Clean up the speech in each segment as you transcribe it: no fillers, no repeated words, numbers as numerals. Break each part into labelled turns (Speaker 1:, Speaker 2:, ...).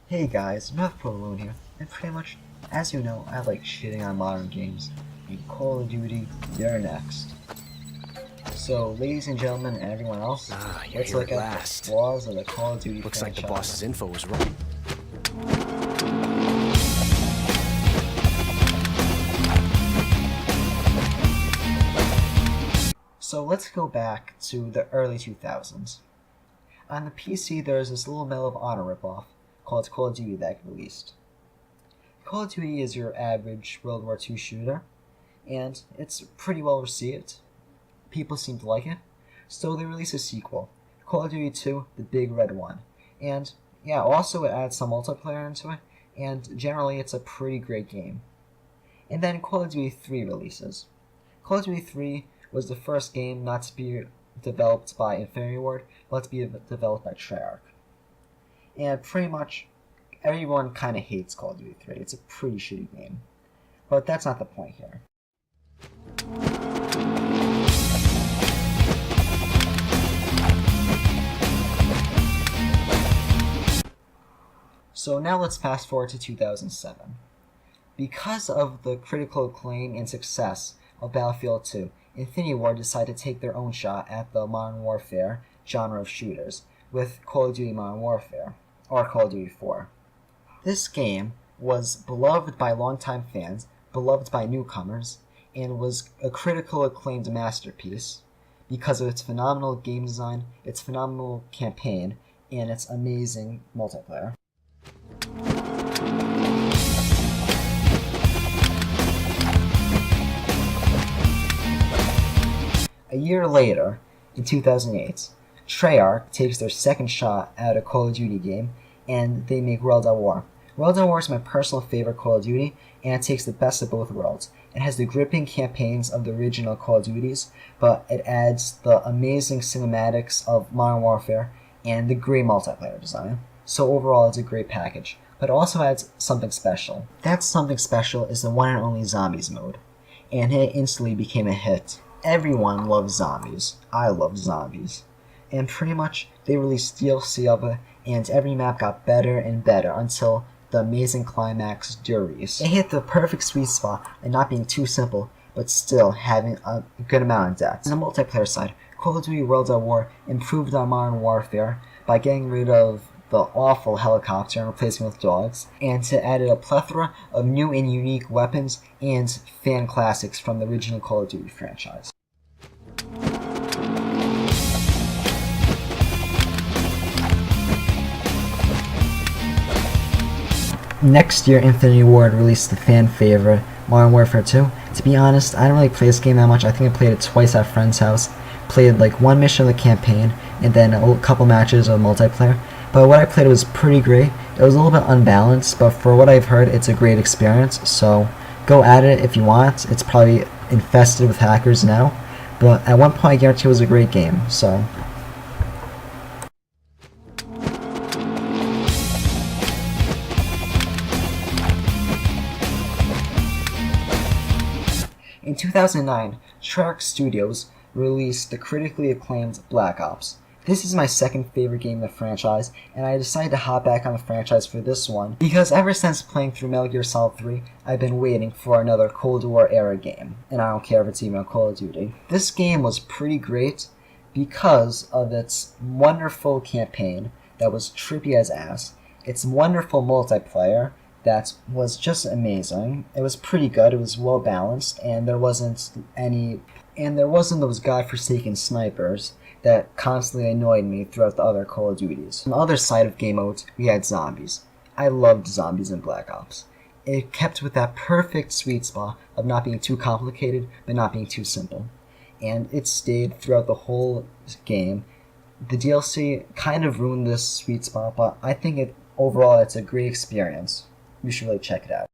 Speaker 1: Hey guys, North Pole here, and pretty much, as you know, I like shitting on modern games, and Call of Duty, they're next. So, ladies and gentlemen, and everyone else,
Speaker 2: You're
Speaker 1: let's
Speaker 2: here
Speaker 1: look
Speaker 2: at
Speaker 1: at the
Speaker 2: last.
Speaker 1: flaws of the Call of Duty
Speaker 2: Looks like the
Speaker 1: franchise.
Speaker 2: boss's info was right.
Speaker 1: So let's go back to the early 2000s. On the PC, there's this little Medal of Honor ripoff called Call of Duty that released. Call of Duty is your average World War II shooter, and it's pretty well received. People seem to like it, so they released a sequel, Call of Duty 2, The Big Red One. And yeah, also it adds some multiplayer into it, and generally it's a pretty great game. And then Call of Duty 3 releases. Call of Duty 3 was the first game not to be developed by Infinity Ward, but to be developed by Treyarch. And pretty much everyone kind of hates Call of Duty 3. It's a pretty shitty game. But that's not the point here. So now let's fast forward to 2007. Because of the critical acclaim and success of Battlefield 2, Infinity Ward decided to take their own shot at the Modern Warfare genre of shooters with Call of Duty Modern Warfare, or Call of Duty 4. This game was beloved by longtime fans, beloved by newcomers, and was a critical acclaimed masterpiece because of its phenomenal game design, its phenomenal campaign, and its amazing multiplayer. A year later, in 2008, Treyarch takes their second shot at a Call of Duty game, and they make World at War. World at War is my personal favorite Call of Duty, and it takes the best of both worlds. It has the gripping campaigns of the original Call of Duties, but it adds the amazing cinematics of Modern Warfare and the great multiplayer design. So overall, it's a great package, but it also adds something special. That something special is the one and only Zombies mode, and it instantly became a hit. Everyone loves zombies. I love zombies. And pretty much, they released DLC of it, and every map got better and better until the amazing climax Duries. It hit the perfect sweet spot and not being too simple, but still having a good amount of depth. On the multiplayer side, Call of Duty World at War improved on Modern Warfare by getting rid of the awful helicopter and replacing it with dogs, and it added a plethora of new and unique weapons and fan classics from the original Call of Duty franchise. Next year, Infinity Ward released the fan favorite, Modern Warfare 2. To be honest, I don't really play this game that much. I think I played it twice at a friend's house. Played like one mission of the campaign, and then a couple matches of multiplayer. But what I played was pretty great. It was a little bit unbalanced, but for what I've heard, it's a great experience. So go at it if you want. It's probably infested with hackers now, but at one point I guarantee it was a great game. So in 2009, Treyarch Studios released the critically acclaimed Black Ops. This is my second favorite game in the franchise, and I decided to hop back on the franchise for this one because ever since playing through Metal Gear Solid 3, I've been waiting for another Cold War era game, and I don't care if it's even a Call of Duty. This game was pretty great because of its wonderful campaign that was trippy as ass, its wonderful multiplayer that was just amazing. It was pretty good, it was well balanced, and there wasn't those godforsaken snipers that constantly annoyed me throughout the other Call of Duties. On the other side of game modes, we had zombies. I loved zombies in Black Ops. It kept with that perfect sweet spot of not being too complicated, but not being too simple. And it stayed throughout the whole game. The DLC kind of ruined this sweet spot, but I think overall it's a great experience. You should really check it out.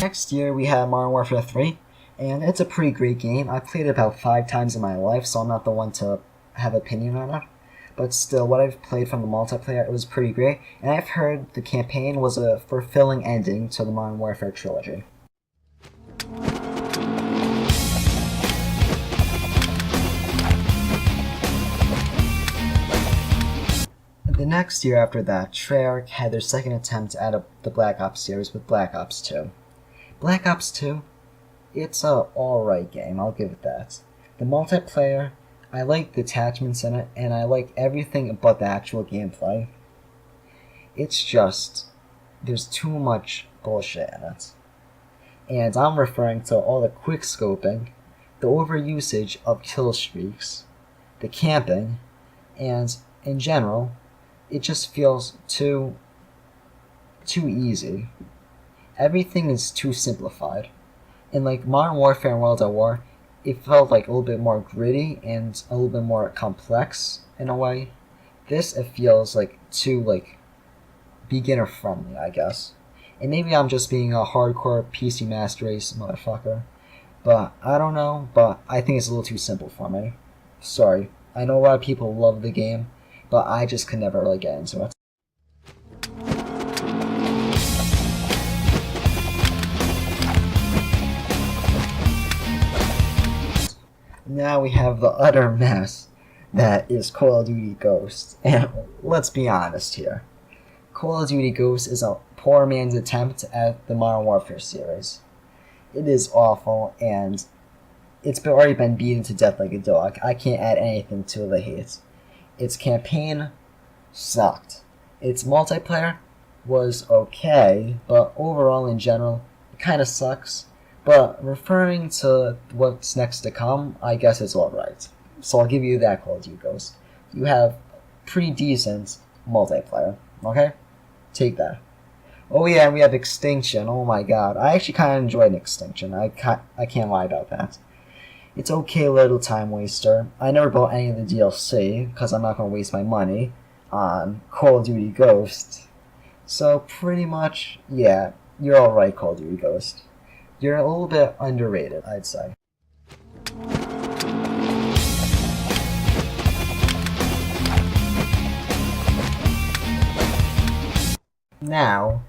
Speaker 1: Next year we have Modern Warfare 3, and it's a pretty great game. I played it about 5 times in my life, so I'm not the one to have opinion on it. But still, what I've played from the multiplayer, it was pretty great, and I've heard the campaign was a fulfilling ending to the Modern Warfare trilogy. next year after that, Treyarch had their second attempt at the Black Ops series with Black Ops 2. Black Ops 2, it's a alright game, I'll give it that. The multiplayer, I like the attachments in it, and I like everything but the actual gameplay. It's just, there's too much bullshit in it. And I'm referring to all the quick scoping, the overusage of kill streaks, the camping, and in general, it just feels too easy. Everything is too simplified. In like Modern Warfare and World at War, it felt like a little bit more gritty and a little bit more complex in a way. This, it feels like too like beginner friendly, I guess. And maybe I'm just being a hardcore PC Master Race motherfucker. But I don't know, but I think it's a little too simple for me. Sorry. I know a lot of people love the game, but I just could never really get into it. Now we have the utter mess that is Call of Duty Ghosts. And let's be honest here. Call of Duty Ghosts is a poor man's attempt at the Modern Warfare series. It is awful, and it's already been beaten to death like a dog. I can't add anything to the hate. Its campaign sucked. Its multiplayer was okay, but overall in general, it kind of sucks. But referring to what's next to come, I guess it's alright. So I'll give you that, Call of Duty Ghosts. You have pretty decent multiplayer, okay? Take that. Oh yeah, and we have Extinction. Oh my god. I actually kind of enjoyed Extinction. I can't lie about that. It's okay little time waster. I never bought any of the DLC, because I'm not going to waste my money on Call of Duty Ghost. So pretty much, yeah, you're alright, Call of Duty Ghost. You're a little bit underrated, I'd say. Now,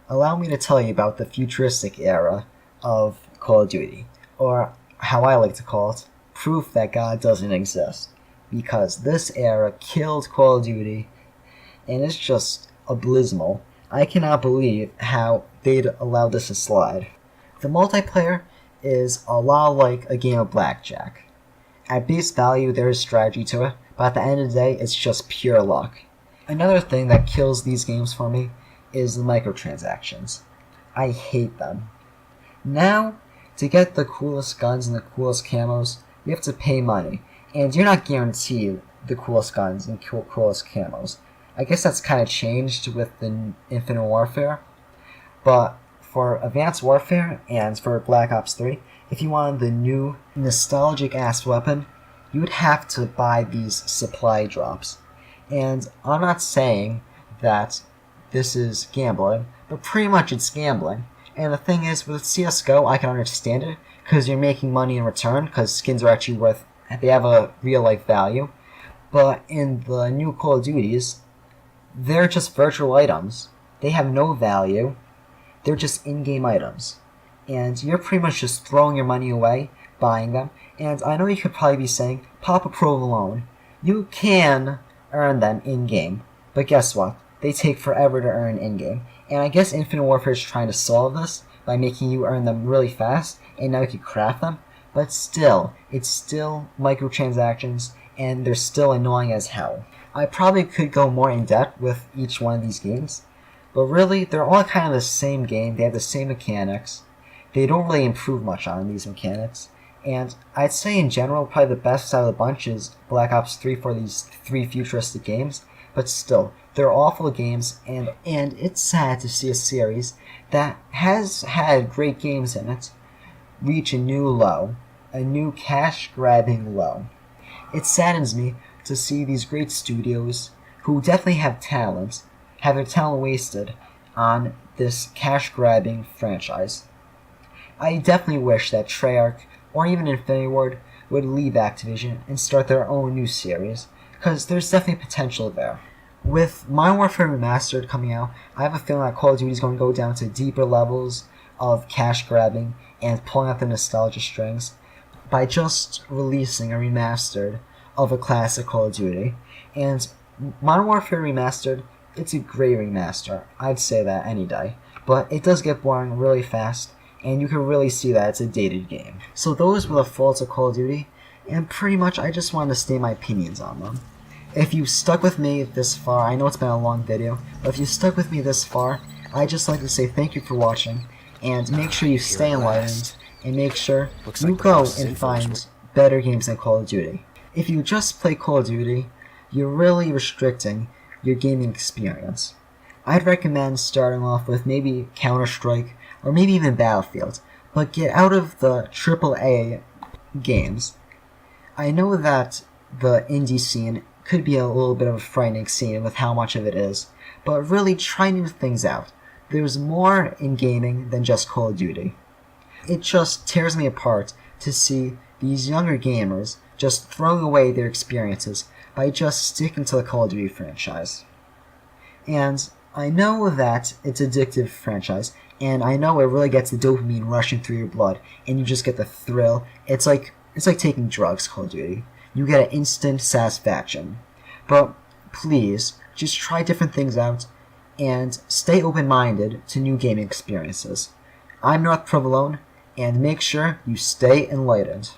Speaker 1: allow me to tell you about the futuristic era of Call of Duty, or how I like to call it, proof that God doesn't exist. Because this era killed Call of Duty, and it's just abysmal. I cannot believe how they'd allow this to slide. The multiplayer is a lot like a game of blackjack. At base value, there is strategy to it, but at the end of the day, it's just pure luck. Another thing that kills these games for me is the microtransactions. I hate them. Now, to get the coolest guns and the coolest camos, you have to pay money, and you're not guaranteed the coolest guns and coolest camos. I guess that's kind of changed with the Infinite Warfare, but for Advanced Warfare and for Black Ops 3, if you wanted the new nostalgic-ass weapon, you would have to buy these supply drops. And I'm not saying that this is gambling, but pretty much it's gambling. And the thing is, with CSGO, I can understand it, because you're making money in return, because skins are actually they have a real-life value. But in the new Call of Duties, they're just virtual items. They have no value. They're just in-game items. And you're pretty much just throwing your money away, buying them. And I know you could probably be saying, pop a provolone. You can earn them in-game. But guess what? They take forever to earn in-game. And I guess Infinite Warfare is trying to solve this by making you earn them really fast, and now you can craft them. But still, it's still microtransactions, and they're still annoying as hell. I probably could go more in depth with each one of these games, but really, they're all kind of the same game. They have the same mechanics. They don't really improve much on these mechanics. And I'd say in general, probably the best out of the bunch is Black Ops 3 for these three futuristic games. But still, they're awful games, and it's sad to see a series that has had great games in it reach a new low, a new cash-grabbing low. It saddens me to see these great studios, who definitely have talent, have their talent wasted on this cash-grabbing franchise. I definitely wish that Treyarch, or even Infinity Ward, would leave Activision and start their own new series, because there's definitely potential there. With Modern Warfare Remastered coming out, I have a feeling that Call of Duty is going to go down to deeper levels of cash-grabbing and pulling out the nostalgia strings by just releasing a remastered of a classic Call of Duty. And Modern Warfare Remastered, it's a great remaster. I'd say that any day. But it does get boring really fast, and you can really see that it's a dated game. So those were the faults of Call of Duty, and pretty much I just wanted to state my opinions on them. If you stuck with me this far, I know it's been a long video, but if you stuck with me this far, I'd just like to say thank you for watching, and make sure you stay enlightened, and make sure you go and find better games than Call of Duty. If you just play Call of Duty, you're really restricting your gaming experience. I'd recommend starting off with maybe Counter-Strike, or maybe even Battlefield, but get out of the AAA games. I know that the indie scene could be a little bit of a frightening scene with how much of it is, but really try new things out. There's more in gaming than just Call of Duty. It just tears me apart to see these younger gamers just throwing away their experiences by just sticking to the Call of Duty franchise. And I know that it's an addictive franchise, and I know it really gets the dopamine rushing through your blood, and you just get the thrill. It's like taking drugs, Call of Duty. You get an instant satisfaction. But please, just try different things out, and stay open-minded to new gaming experiences. I'm North Provolone, and make sure you stay enlightened.